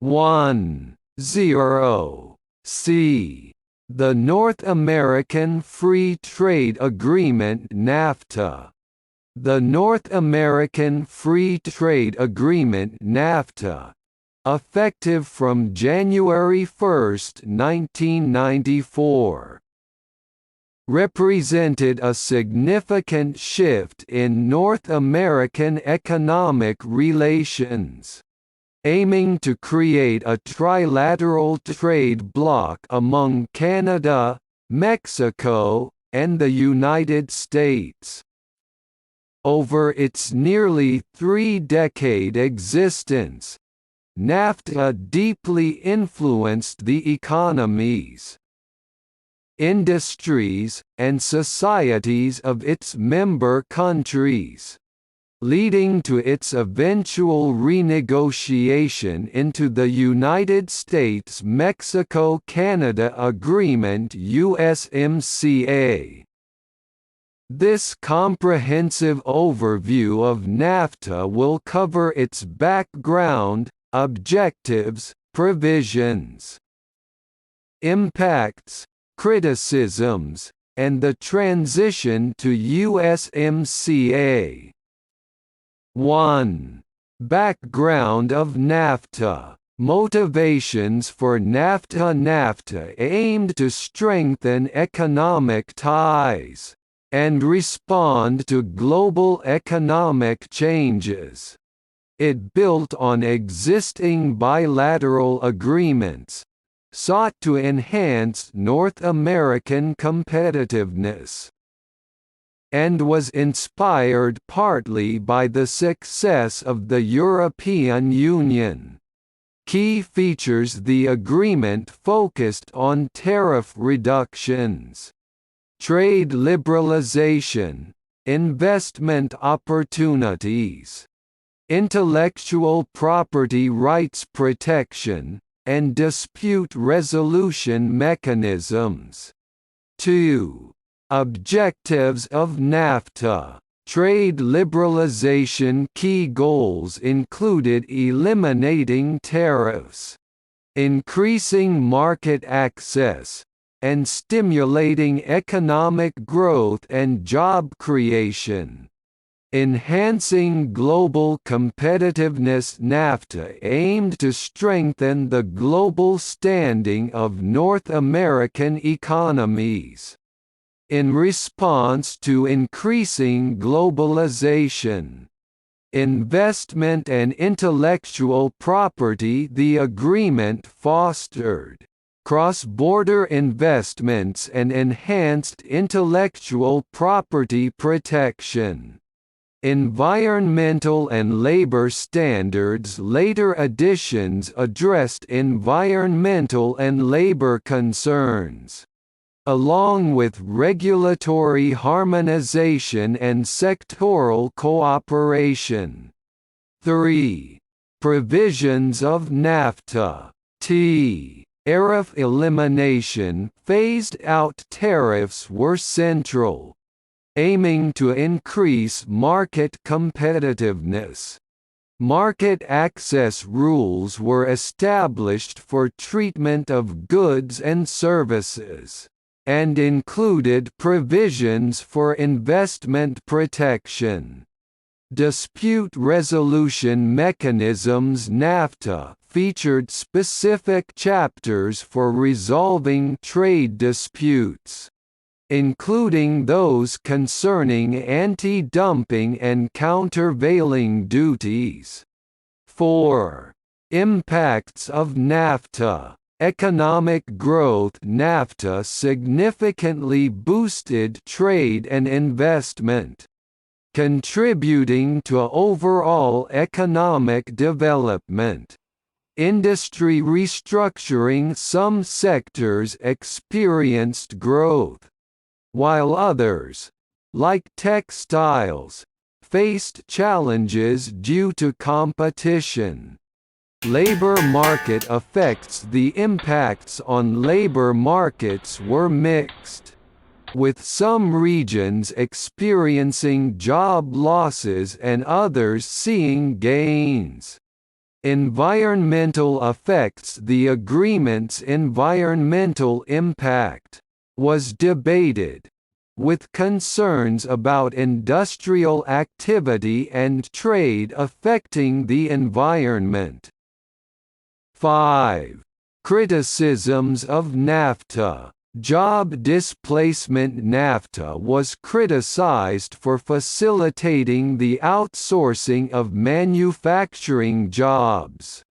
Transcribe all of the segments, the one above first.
1. 0. C. The North American Free Trade Agreement (NAFTA). The North American Free Trade Agreement (NAFTA), effective from January 1, 1994, represented a significant shift in North American economic relations, aiming to create a trilateral trade bloc among Canada, Mexico, and the United States. Over its nearly three-decade existence, NAFTA deeply influenced the economies, industries, and societies of its member countries, leading to its eventual renegotiation into the United States–Mexico–Canada Agreement (USMCA). This comprehensive overview of NAFTA will cover its background, objectives, provisions, impacts, criticisms, and the transition to USMCA. 1. Background of NAFTA. Motivations for NAFTA. NAFTA aimed to strengthen economic ties and respond to global economic changes. It built on existing bilateral agreements, sought to enhance North American competitiveness, and was inspired partly by the success of the European Union. Key features: the agreement focused on tariff reductions, trade liberalization, investment opportunities, intellectual property rights protection, and dispute resolution mechanisms. 2. Objectives of NAFTA. Trade liberalization. Key goals included eliminating tariffs, increasing market access, and stimulating economic growth and job creation. Enhancing global competitiveness. NAFTA aimed to strengthen the global standing of North American economies in response to increasing globalization. Investment and intellectual property. The agreement fostered cross-border investments and enhanced intellectual property protection. Environmental and labor standards. Later editions addressed environmental and labor concerns, along with regulatory harmonization and sectoral cooperation. 3. Provisions of NAFTA. Tariff elimination. Phased-out tariffs were central, aiming to increase market competitiveness. Market access rules were established for treatment of goods and services, and included provisions for investment protection. Dispute resolution mechanisms. NAFTA featured specific chapters for resolving trade disputes, including those concerning anti-dumping and countervailing duties. 4. Impacts of NAFTA. Economic growth. NAFTA significantly boosted trade and investment, contributing to overall economic development. Industry restructuring. Some sectors experienced growth, while others, like textiles, faced challenges due to competition. Labor market effects. The impacts on labor markets were mixed, with some regions experiencing job losses and others seeing gains. Environmental effects. The agreement's environmental impact was debated, with concerns about industrial activity and trade affecting the environment. 5. Criticisms of NAFTA. Job displacement. NAFTA was criticized for facilitating the outsourcing of manufacturing jobs,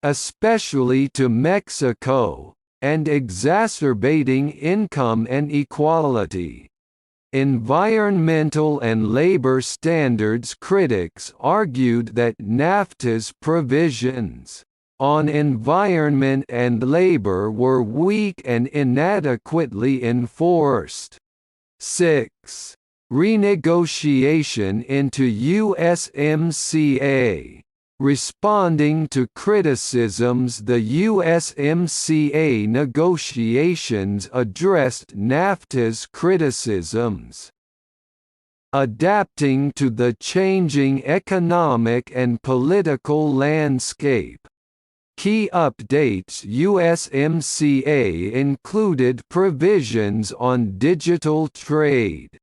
especially to Mexico, and exacerbating income inequality. Environmental and labor standards critics argued that NAFTA's provisions on environment and labor were weak and inadequately enforced. 6. Renegotiation into USMCA. Responding to criticisms, the USMCA negotiations addressed NAFTA's criticisms, adapting to the changing economic and political landscape. Key updates. USMCA included provisions on digital trade,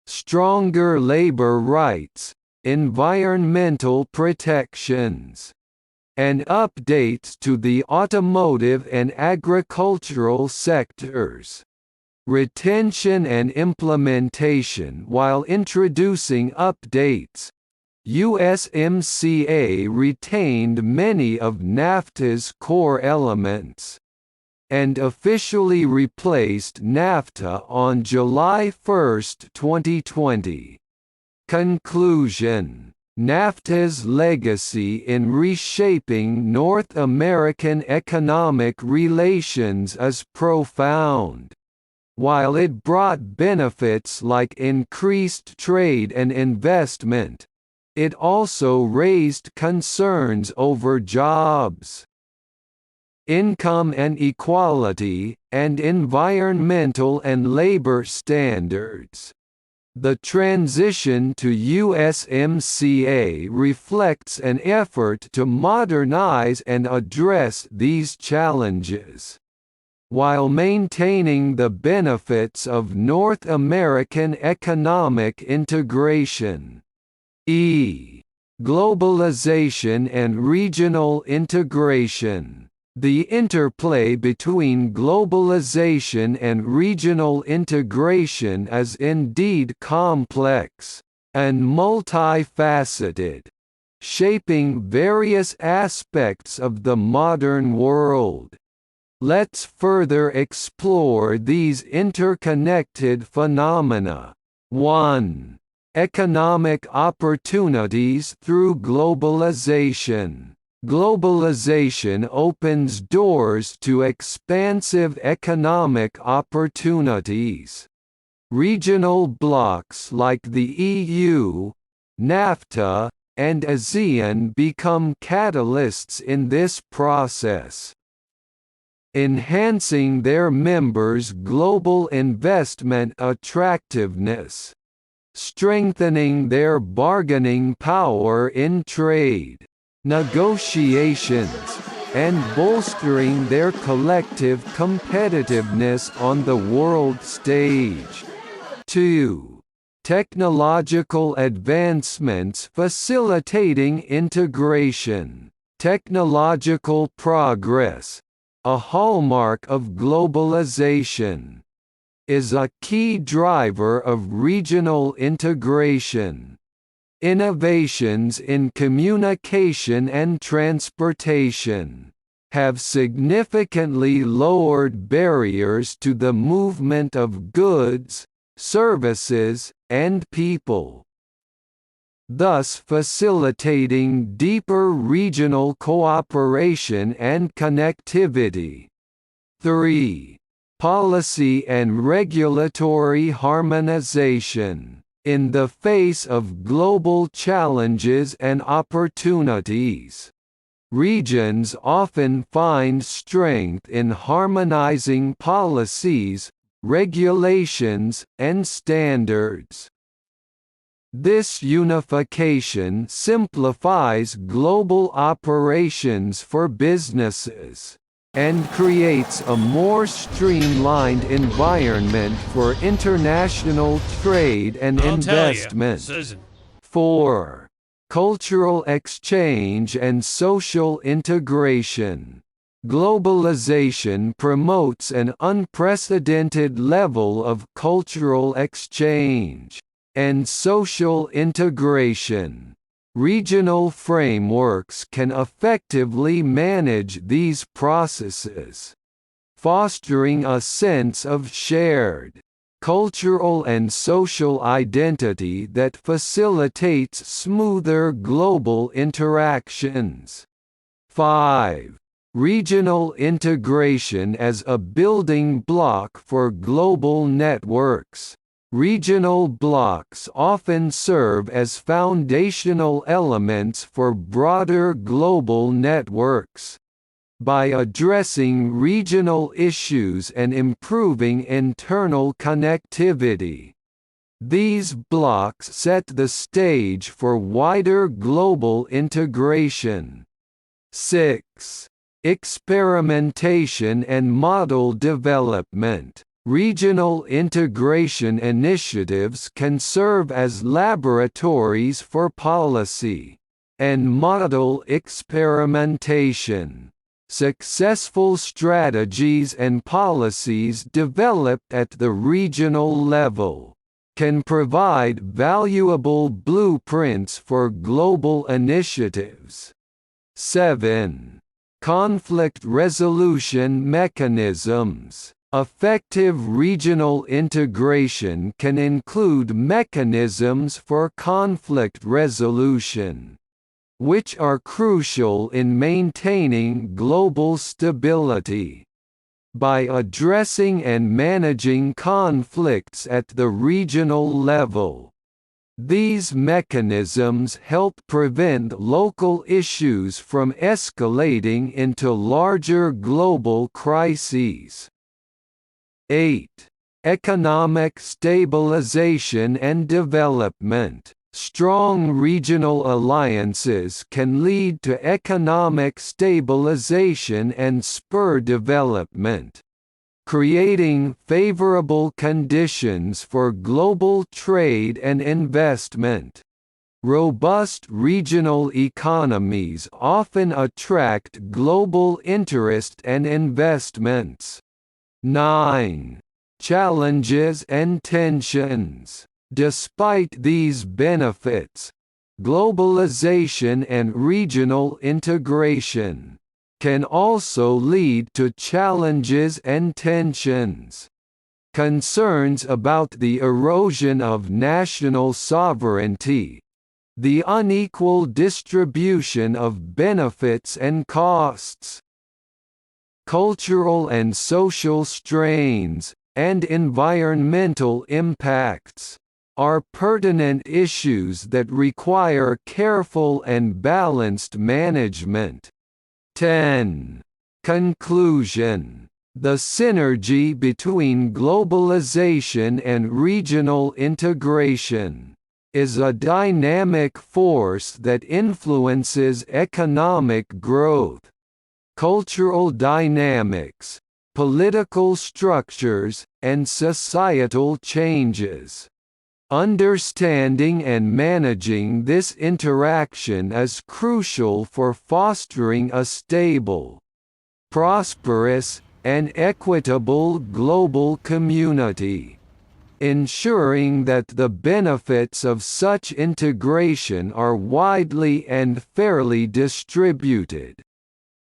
stronger labor rights, environmental protections, and updates to the automotive and agricultural sectors. Retention and implementation. While introducing updates, USMCA retained many of NAFTA's core elements, and officially replaced NAFTA on July 1, 2020. Conclusion. NAFTA's legacy in reshaping North American economic relations is profound. While it brought benefits like increased trade and investment, it also raised concerns over jobs, income inequality, and environmental and labor standards. The transition to USMCA reflects an effort to modernize and address these challenges, while maintaining the benefits of North American economic integration. Globalization and regional integration. The interplay between globalization and regional integration is indeed complex and multifaceted, shaping various aspects of the modern world. Let's further explore these interconnected phenomena. 1. Economic opportunities through globalization. Globalization opens doors to expansive economic opportunities. Regional blocs like the EU, NAFTA, and ASEAN become catalysts in this process, enhancing their members' global investment attractiveness, strengthening their bargaining power in trade negotiations, and bolstering their collective competitiveness on the world stage. 2. Technological advancements facilitating integration. Technological progress, a hallmark of globalization, is a key driver of regional integration. Innovations in communication and transportation have significantly lowered barriers to the movement of goods, services, and people, thus facilitating deeper regional cooperation and connectivity. 3. Policy and regulatory harmonization. In the face of global challenges and opportunities, regions often find strength in harmonizing policies, regulations, and standards. This unification simplifies global operations for businesses and creates a more streamlined environment for international trade and investment. 4. Cultural exchange and social integration. Globalization promotes an unprecedented level of cultural exchange and social integration. Regional frameworks can effectively manage these processes, fostering a sense of shared cultural and social identity that facilitates smoother global interactions. 5. Regional integration as a building block for global networks. Regional blocks often serve as foundational elements for broader global networks. By addressing regional issues and improving internal connectivity, these blocks set the stage for wider global integration. 6. Experimentation and model development. Regional integration initiatives can serve as laboratories for policy and model experimentation. Successful strategies and policies developed at the regional level can provide valuable blueprints for global initiatives. 7. Conflict resolution mechanisms. Effective regional integration can include mechanisms for conflict resolution, which are crucial in maintaining global stability. By addressing and managing conflicts at the regional level, these mechanisms help prevent local issues from escalating into larger global crises. 8. Economic stabilization and development. Strong regional alliances can lead to economic stabilization and spur development, creating favorable conditions for global trade and investment. Robust regional economies often attract global interest and investments. 9. Challenges and tensions. Despite these benefits, globalization and regional integration can also lead to challenges and tensions. Concerns about the erosion of national sovereignty, the unequal distribution of benefits and costs, cultural and social strains, and environmental impacts are pertinent issues that require careful and balanced management. 10. Conclusion. The synergy between globalization and regional integration is a dynamic force that influences economic growth, cultural dynamics, political structures, and societal changes. Understanding and managing this interaction is crucial for fostering a stable, prosperous, and equitable global community. Ensuring that the benefits of such integration are widely and fairly distributed